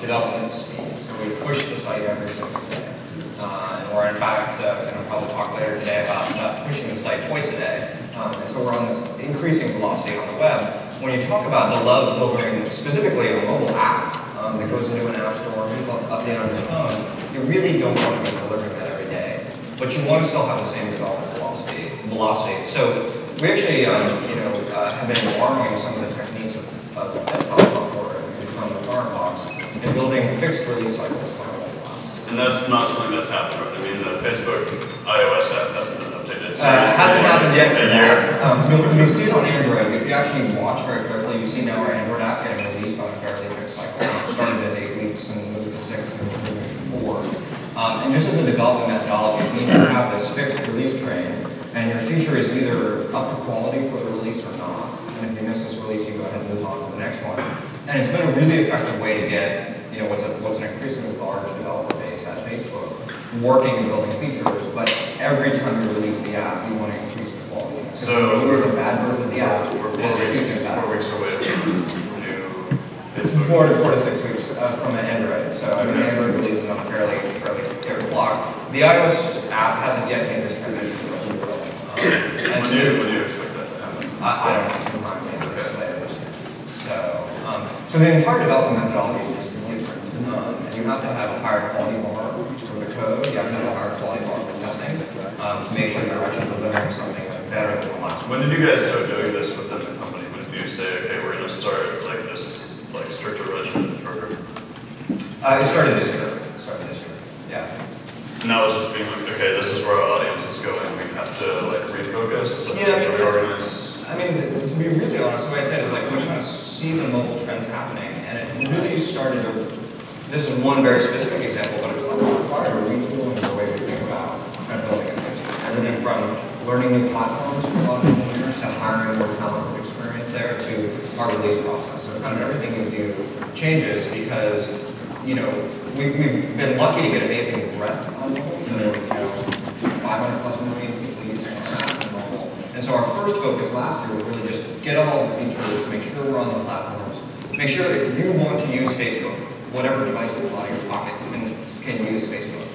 development speed. So we push the site every single day. And we're in fact going to probably talk later today about pushing the site twice a day. And so we're on this increasing velocity on the web. When you talk about the love of building specifically a mobile app that goes into an app store and you update on your phone, you really don't want to be delivering that every day. But you want to still have the same development velocity. So we actually have been borrowing some of the techniques of desktop software from the Firefox and building fixed release cycles for mobile apps. And that's not something that's happened, right? I mean, the Facebook iOS app hasn't been updated. So hasn't happened yet for that. You'll see it on Android. If you actually watch very carefully, you see now our Android app getting released on a fairly fixed cycle. It started as 8 weeks and moved to 6 and moved to 4. And just as a development methodology, you need to have this fixed release train, and your feature is either up to quality for the release or not. And if you miss this release, you go ahead and move on to the next one. And it's been a really effective way to get what's an increasingly large developer base at Facebook working and building features, but every time you release the app, you want to increase the quality. So if you release a bad version of the app, we're 4 weeks away from new Facebook. 4 to 6 weeks from an Android. So I mean, Android releases on a fairly clear clock. The iOS app hasn't yet made this transition to a new world. When do you expect that to happen? I don't know, sometime maybe this later. So the entire development methodology is different. And you have to have a higher quality bar for the code. You have to have a higher quality bar for testing to make sure you're actually delivering something that's better than the last one. When did you guys start doing this within the company? When did you say, okay, we're going to start like this stricter regimen program? It started this year. Yeah. And that was just being like, okay, this is where our audience is going. We have to like refocus, reorganize. I mean, to be really honest, the way I'd say it is like we kind of see the mobile trends happening, and it really started. This is one very specific example, but it required a retooling of the way we think about kind of building a team. Everything from learning new platforms for a lot of engineers to hiring more talent with experience there to our release process. So kind of everything you do changes because we've been lucky to get amazing breadth on mobile. So 500 plus million people using our app on mobile. And so our first focus last year was really just get all the features, make sure we're on the platforms, make sure if you want to use Facebook, whatever device you pull out of your pocket can use Facebook.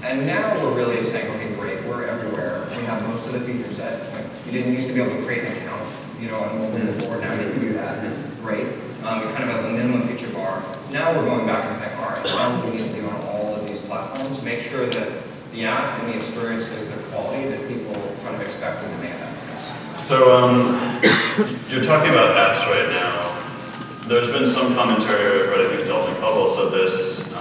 And now we're really saying, okay, great, we're everywhere. We have most of the feature set. You didn't used to be able to create an account, on mobile before. Now you can do that. Great. We kind of have a minimum feature bar. Now we're going back and saying, all right, now we need to do on all of these platforms, make sure that the app and the experience is the quality that people kind of expect and demand out of us. So you're talking about apps right now. There's been some commentary, but I think Dalton Caldwell said this,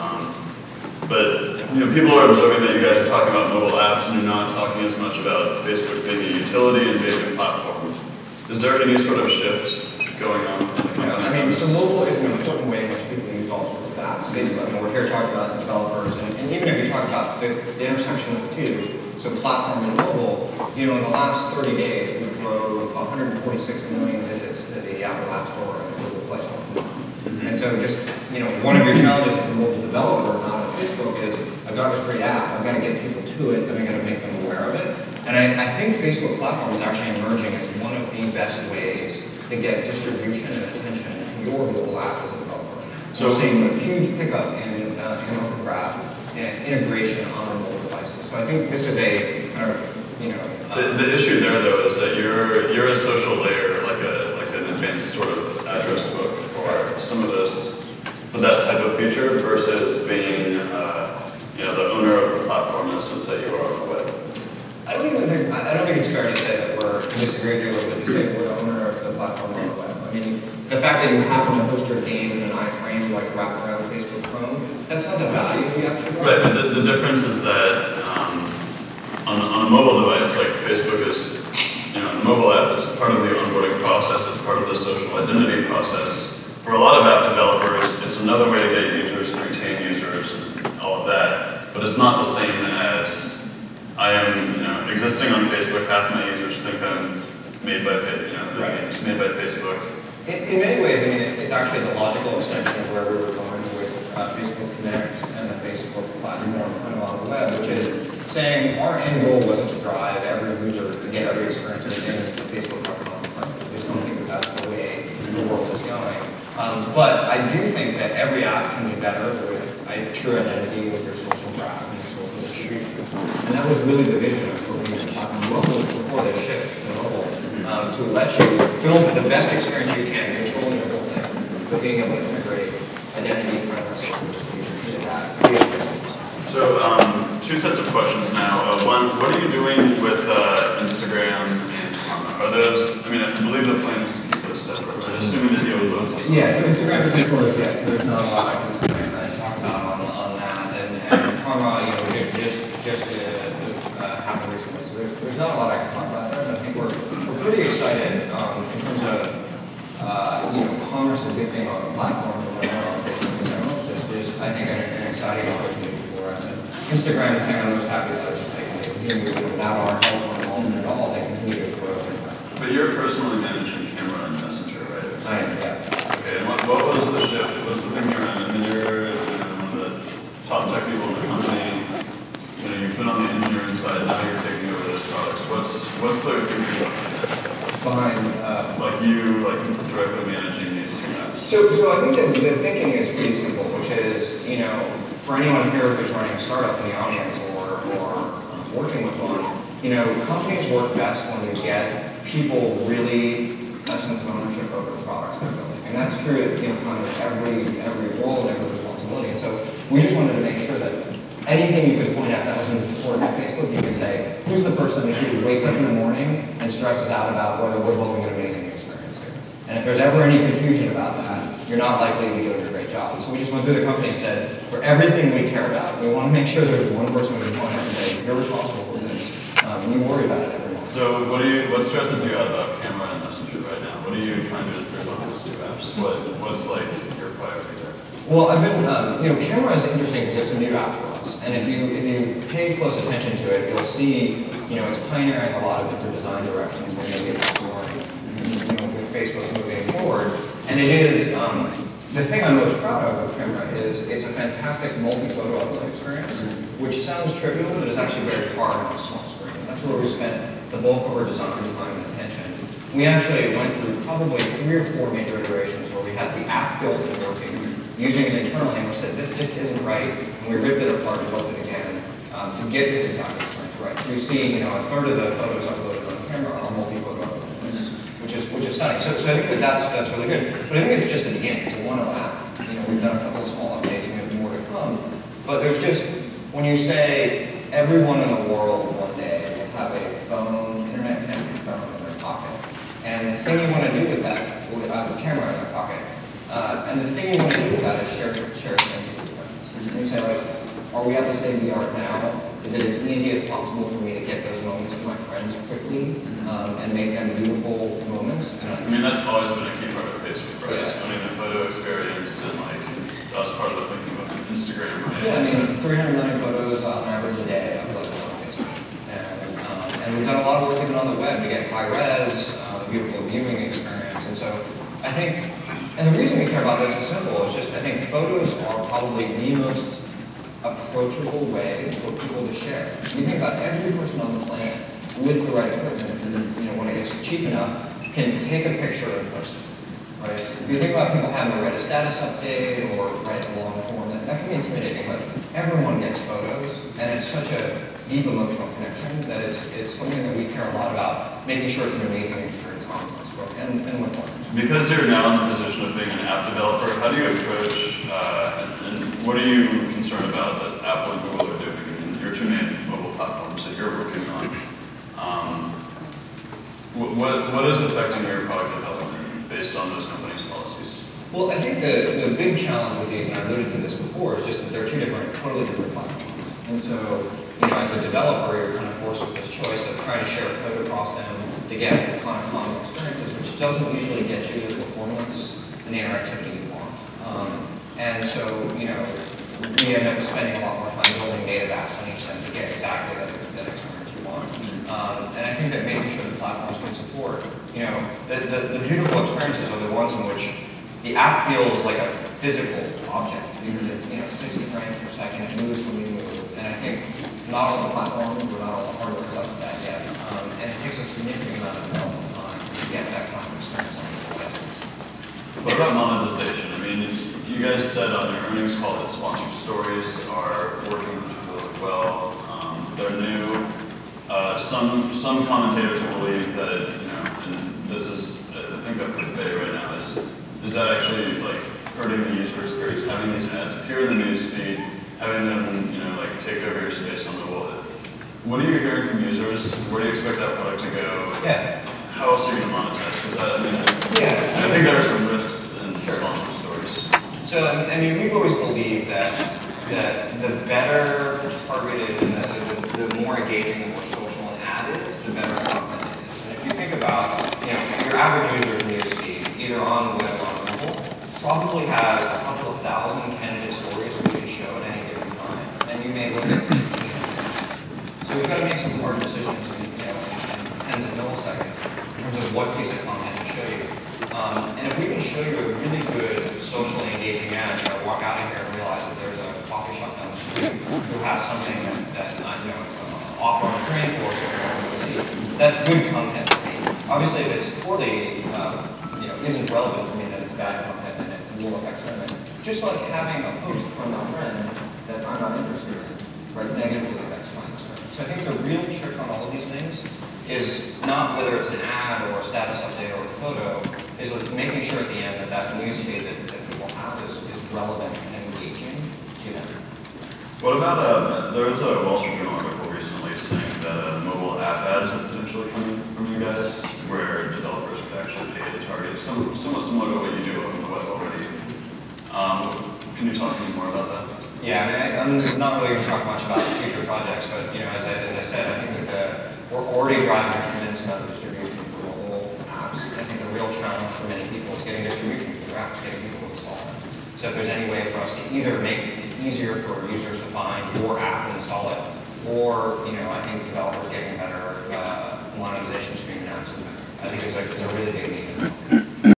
but people are observing that you guys are talking about mobile apps and you're not talking as much about Facebook being a utility and being a platform. Is there any sort of shift going on? So mobile is an important way in which people use all sorts of apps. Facebook, we're here talking about developers, and even if you talk about the intersection of the two, so platform and mobile, in the last 30 days, we drove 146 million visits to the Apple App Store and Google Play Store. And so just, one of your challenges as a mobile developer, not on Facebook, is I've got this great app, I've got to get people to it, and I've got to make them aware of it. And I think Facebook platform is actually emerging as one of the best ways to get distribution and attention to your mobile app as a developer. So we're seeing a huge pickup in Open Graph and integration on our mobile devices. So I think this is a kind of, the issue there though is that you're a social layer, like an advanced sort of address book for some of this, for that type of feature versus being the owner of the platform in the sense that you are on the web. I don't think it's fair to say that we're disagreeing here with to say we're the owner of the platform on the web. I mean, the fact that you happen to host your game in an iframe like wrapped around Facebook Chrome, that's not the value you actually want. Right, but the difference is that on a mobile device, like Facebook is, a mobile app is part of the onboarding process, it's part of the social identity process. For a lot of app developers, it's another way to get users and retain users and all of that, but it's not the same as I am, existing on Facebook. Half my users think I'm made by, it's made by Facebook. In many ways, I mean, it's actually the logical extension of where we were going with Facebook Connect and the Facebook platform kind of on the web, which is saying our end goal wasn't to drive every user to get every experience in Facebook.com. We just don't think that that's the way the world is going. But I do think that every app can be better with a true identity, with your social graph and your social distribution. And that was really the vision of what we were talking about before the shift to mobile, to let you build the best experience you can, controlling the whole thing, but being able to integrate identity, friendly social distribution into that. So, two sets of questions now. One, what are you doing with Instagram and Karma? Are those, I mean, I believe the plan is to keep those separate, right? Assuming that you have those. Yeah, so Instagram is of course, yeah, so there's not a lot I can talk about on that. And Karma, you know, just happened recently. So there's not a lot I can talk about there, but I think we're pretty excited in terms of, you know, commerce and gifting on the platform in general, on Facebook in general. It's just I think, an exciting opportunity for us. And Instagram, the thing I'm most happy about is they continue without our help or involvement at all, they continue to grow. But you're personally managing camera and messenger, right? I am, yeah. Okay, and what was the shift? What's the thing you're in? I mean, you're one of the top tech people in the company. You know, you've been on the engineering side, now you're taking over those products. What's the thinking Behind, like you directly managing these two apps? So I think that the thinking is pretty simple, which is, you know, for anyone here who's running a startup in the audience or working with one, you know, companies work best when you get people really a sense of ownership over the products they're building. And that's true at, you know, kind of every role and every responsibility. And so we just wanted to make sure that anything you could point out that wasn't important at Facebook, you could say, who's the person who wakes up in the morning and stresses out about whether we're building an amazing experience here? And if there's ever any confusion about that, you're not likely to be doing a great job. And so we just went through the company and said, for everything we care about, we want to make sure there's one person we can point out and say, you're responsible for this. And we worry about it every morning. So what stresses you out about camera and messenger right now? What are you trying to improve on those two apps? What's like your priority there? Well, I've been, you know, camera is interesting because it's a new app for us. And if you pay close attention to it, you'll see, you know, it's pioneering a lot of different design directions when maybe it's exploring, you know, with Facebook moving forward. And it is, the thing I'm most proud of with camera is it's a fantastic multiphoto upload experience, which sounds trivial, but is actually very hard on a small screen. That's where we spent the bulk of our design time and attention. We actually went through probably 3 or 4 major iterations where we had the app built and working, using it internally, and we said, this just isn't right, and we ripped it apart and built it again to get this exact experience right. So you see, you know, a third of the photos uploaded on camera are multi-photo uploads, which is stunning. So I think that's really good. But I think it's just the beginning. It's a 1.0 app. You know, we've done a couple of small updates, and we have more to come. But there's just, when you say everyone in the world one day will have a phone, internet-connected phone in their pocket, and the thing you want to do with that, with a camera in their pocket, and the thing you want to do with that is share things with your friends. And you say, like, are we at the state of the art now? Is it as easy as possible for me to get those moments with my friends quickly and make them beautiful moments? I mean, that's always been a key part of Facebook, right? Yeah. I mean, the photo experience and like that's part of the thinking about Instagram, right? Yeah, I mean, 300 million photos on average a day uploaded on Facebook. And we've done a lot of work even on the web to get high res, beautiful viewing experience. And so I think, and the reason we care about this is simple. It's just I think photos are probably the most approachable way for people to share. You think about every person on the planet with the right equipment, you know, when it gets cheap enough, can take a picture and post it, right? If you think about people having to write a status update or write a long form, that can be intimidating, but everyone gets photos, and it's such a deep emotional connection that it's something that we care a lot about, making sure it's an amazing experience on Facebook and with partners. Because you're now in the position of being an app developer, how do you approach, and what are you concerned about that Apple and Google are doing in your 2 main mobile platforms that you're working on? What is affecting your product development based on those companies' policies? Well, I think the big challenge with these, and I alluded to this before, is just that they're 2 totally different platforms. And so, you know, as a developer, you're kind of forced with this choice of trying to share code across them to get kind of common experiences, which doesn't usually get you the performance and the interactivity you want. And so, you know, we end up spending a lot more time building native apps on each end to get exactly that experience you want. And I think that making sure the platforms can support, you know, the beautiful experiences are the ones in which the app feels like a physical object because it, you know, 60 frames per second, it moves when you move. And I think not all the platforms or not all the hardware is up to that yet. And it takes a significant amount of development time to get that kind of experience on the devices. What about monetization? I mean, you guys said on your earnings call that sponsored stories are working really well. They're new. Some commentators believe that, you know, and this is, I think up for debate right now, is that actually like hurting the user experience, having these ads appear in the news feed, having them, you know, like take over your space on the wall. What are you hearing from users? Where do you expect that product to go? Yeah. How else are you going to monetize? Because I mean, I think there are some risks in sponsored stories. So, I mean, we've always believed that the better targeted and the more engaging, the more social an ad is, the better content it is. And if you think about, you know, your average user's newsfeed, either on web or on mobile, probably has a couple of thousand candidate stories that we can show at any given time. And you may look at 15. So we've got to make some hard decisions in, you know, in tens of milliseconds in terms of what piece of content to show you. And if we can show you a really good socially engaging ad, you know, walk out of here and realize that there's a coffee shop down the street who has something that you know, offer on a drink or something to see, that's good content for me. Obviously, if it's poorly, you know, isn't relevant for me, then it's bad content and it will affect sentiment. Just like having a post from a friend that I'm not interested in, right, negatively affects my experience. So I think the real trick on all of these things is not whether it's an ad or a status update or a photo, is making sure at the end that that newsfeed that people have is relevant and engaging to them. What about, there was a Wall Street Journal article recently saying that mobile app ads are potentially coming from you guys, where developers could actually pay to target, somewhat similar to what you do on the web already. Can you talk any more about that? Yeah, I mean, I'm not really going to talk much about future projects, but you know, as I said, I think that we're already driving a tremendous amount of distribution for mobile apps. I think the real challenge for many people is getting distribution for their apps, getting people to install them. So if there's any way for us to either make it easier for users to find your app and install it, or, you know, I think developers getting better monetization stream apps, I think it's a really big need.